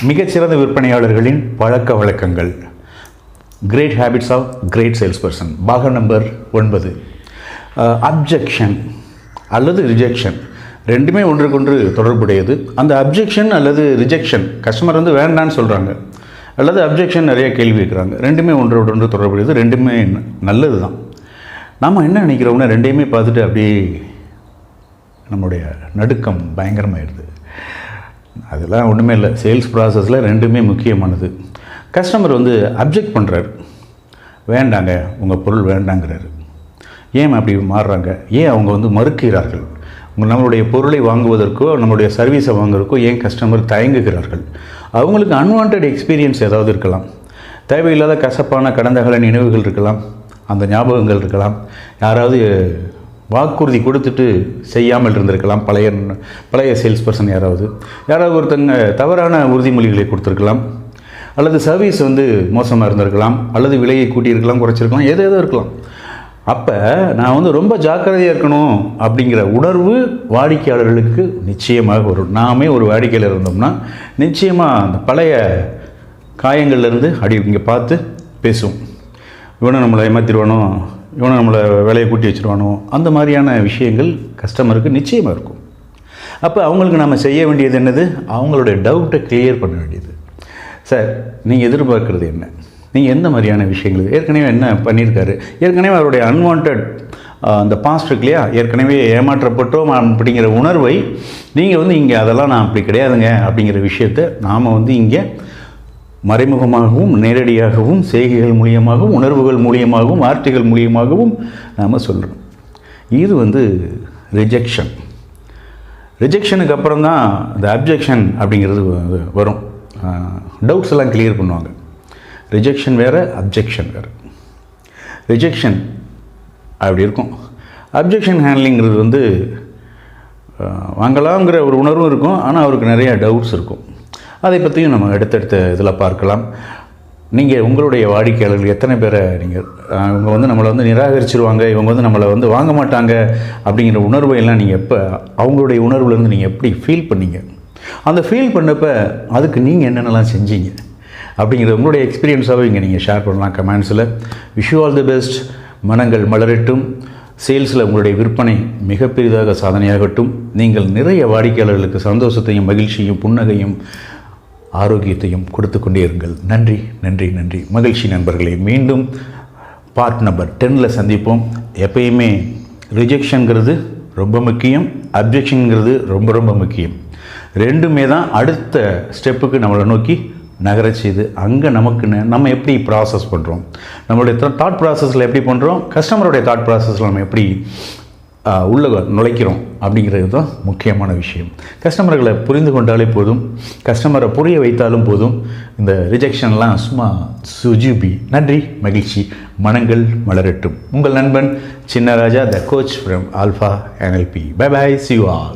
மிகச்சிறந்த விற்பனையாளர்களின் பழக்க வழக்கங்கள், great habits of great sales person, பாகம் நம்பர் 9. அப்ஜெக்ஷன் அல்லது ரிஜெக்ஷன் ரெண்டுமே ஒன்றுக்கொன்று தொடர்புடையது. அந்த அப்ஜெக்ஷன் அல்லது ரிஜெக்ஷன், கஸ்டமர் வந்து வேண்டான்னு சொல்கிறாங்க அல்லது அப்ஜெக்ஷன் நிறைய கேள்வி கேட்குறாங்க, ரெண்டுமே ஒன்று தொடர்புடையது, ரெண்டுமே நல்லது தான். நாம் என்ன நினைக்கிறோம்னா ரெண்டையுமே பார்த்துட்டு அப்படியே நம்முடைய நடுக்கம் பயங்கரமாகிடுது. அதெல்லாம் ஒன்றுமே இல்லை. சேல்ஸ் ப்ராசஸில் ரெண்டுமே முக்கியமானது. கஸ்டமர் வந்து அப்ஜெக்ட் பண்ணுறாரு, வேண்டாங்க உங்கள் பொருள் வேண்டாங்கிறாரு. ஏன் அப்படி மாறுறாங்க? ஏன் அவங்க வந்து மறுக்கிறார்கள்? நம்மளுடைய பொருளை வாங்குவதற்கோ நம்மளுடைய சர்வீஸை வாங்குவதற்கோ ஏன் கஸ்டமர் தயங்குகிறார்கள்? அவங்களுக்கு அன்வான்ட் எக்ஸ்பீரியன்ஸ் ஏதாவது இருக்கலாம், தேவையில்லாத கசப்பான கடந்த கால நினைவுகள் இருக்கலாம், அந்த ஞாபகங்கள் இருக்கலாம், யாராவது வாக்குறுதி கொடுத்துட்டு செய்யாமல் இருந்திருக்கலாம், பழைய சேல்ஸ் பர்சன் யாராவது ஒருத்தங்க தவறான உறுதிமொழிகளை கொடுத்துருக்கலாம், அல்லது சர்வீஸ் வந்து மோசமாக இருந்திருக்கலாம், அல்லது விலையை கூட்டியிருக்கலாம், குறைச்சிருக்கலாம், ஏதோ இருக்கலாம். அப்போ நான் வந்து ரொம்ப ஜாக்கிரதையாக இருக்கணும் அப்படிங்கிற உணர்வு வாடிக்கையாளர்களுக்கு நிச்சயமாக வரும். நாமே ஒரு வாடிக்கையாளர் இருந்தோம்னா நிச்சயமாக அந்த பழைய காயங்கள்லேருந்து இங்கே பார்த்து பேசுவோம். இவனை நம்மளை ஏமாற்றிடுவானோ, இவனை நம்மளை விலையை கூட்டி வச்சுருவானோ, அந்த மாதிரியான விஷயங்கள் கஸ்டமருக்கு நிச்சயமாக இருக்கும். அப்போ அவங்களுக்கு நம்ம செய்ய வேண்டியது என்னது? அவங்களுடைய டவுட்டை கிளியர் பண்ண வேண்டியது. சார் நீங்கள் எதிர்பார்க்குறது என்ன? நீங்கள் எந்த மாதிரியான விஷயங்கள் ஏற்கனவே என்ன பண்ணியிருக்காரு, ஏற்கனவே அவருடைய அன்வான்ட் அந்த பாஸ்ட் இருக்கு இல்லையா, ஏற்கனவே ஏமாற்றப்பட்டோம் அப்படிங்கிற உணர்வை நீங்கள் வந்து இங்கே அதெல்லாம் நான் அப்படி கிடையாதுங்க அப்படிங்கிற விஷயத்தை நாம் வந்து இங்கே மறைமுகமாகவும் நேரடியாகவும் செய்கைகள் மூலியமாகவும் உணர்வுகள் மூலியமாகவும் வார்த்தைகள் மூலியமாகவும் நாம் சொல்கிறோம். இது வந்து ரிஜெக்ஷன். ரிஜெக்ஷனுக்கு அப்புறம் தான் இந்த அப்ஜெக்ஷன் அப்படிங்கிறது வரும். டவுட்ஸ் எல்லாம் கிளியர் பண்ணுவாங்க. ரிஜெக்ஷன் வேறு, அப்ஜெக்ஷன் வேறு. ரிஜெக்ஷன் அப்படி இருக்கும். அப்ஜெக்ஷன் ஹேண்ட்லிங்கிறது வந்து வாங்கலாம்ங்கிற ஒரு உணர்வும் இருக்கும், ஆனால் அவருக்கு நிறைய டவுட்ஸ் இருக்கும். அதை பற்றியும் நம்ம அடுத்தடுத்த இதில் பார்க்கலாம். நீங்கள் உங்களுடைய வாடிக்கையாளர்கள் எத்தனை பேரை இவங்க வந்து நம்மளை வந்து நிராகரிச்சிருவாங்க, இவங்க வந்து நம்மளை வந்து வாங்க மாட்டாங்க அப்படிங்கிற உணர்வை எல்லாம் நீங்கள் எப்போ அவங்களுடைய உணர்வுலேருந்து நீங்கள் எப்படி ஃபீல் பண்ணீங்க? அந்த ஃபீல் பண்ணப்போ அதுக்கு நீங்கள் என்னென்னலாம் செஞ்சீங்க அப்படிங்கிறது உங்களுடைய எக்ஸ்பீரியன்ஸாகவே இங்கே நீங்கள் ஷேர் பண்ணலாம் கமெண்ட்ஸில். Wish you all the best. மனங்கள் மலரட்டும். சேல்ஸில் உங்களுடைய விற்பனை மிகப்பெரிதாக சாதனையாகட்டும். நீங்கள் நிறைய வாடிக்கையாளர்களுக்கு சந்தோஷத்தையும் மகிழ்ச்சியும் புன்னகையும் ஆரோக்கியத்தையும் கொடுத்து கொண்டே இருங்கள். நன்றி நன்றி நன்றி. மகிழ்ச்சி நண்பர்களே. மீண்டும் பார்ட் நம்பர் 10 சந்திப்போம். எப்பயுமே ரிஜெக்ஷனுங்கிறது ரொம்ப முக்கியம், அப்ஜெக்ஷனுங்கிறது ரொம்ப ரொம்ப முக்கியம். ரெண்டுமே தான் அடுத்த ஸ்டெப்புக்கு நம்மளை நோக்கி நகர செய்து அங்கே நம்ம எப்படி ப்ராசஸ் பண்ணுறோம், நம்மளுடைய தாட் ப்ராசஸில் எப்படி பண்ணுறோம், கஸ்டமருடைய தாட் ப்ராசஸில் நம்ம எப்படி உள்ள நுழைக்கிறோம் அப்படிங்கிறது தான் முக்கியமான விஷயம். கஸ்டமர்களை புரிந்து கொண்டாலே போதும், கஸ்டமரை புரிய வைத்தாலும் போதும். இந்த ரிஜெக்ஷன்லாம் சும்மா சுஜிபி. நன்றி, மகிழ்ச்சி. மனங்கள் மலரட்டும். உங்கள் நண்பன் Chinnaraja, the coach from Alpha NLP. Bye bye, see you all.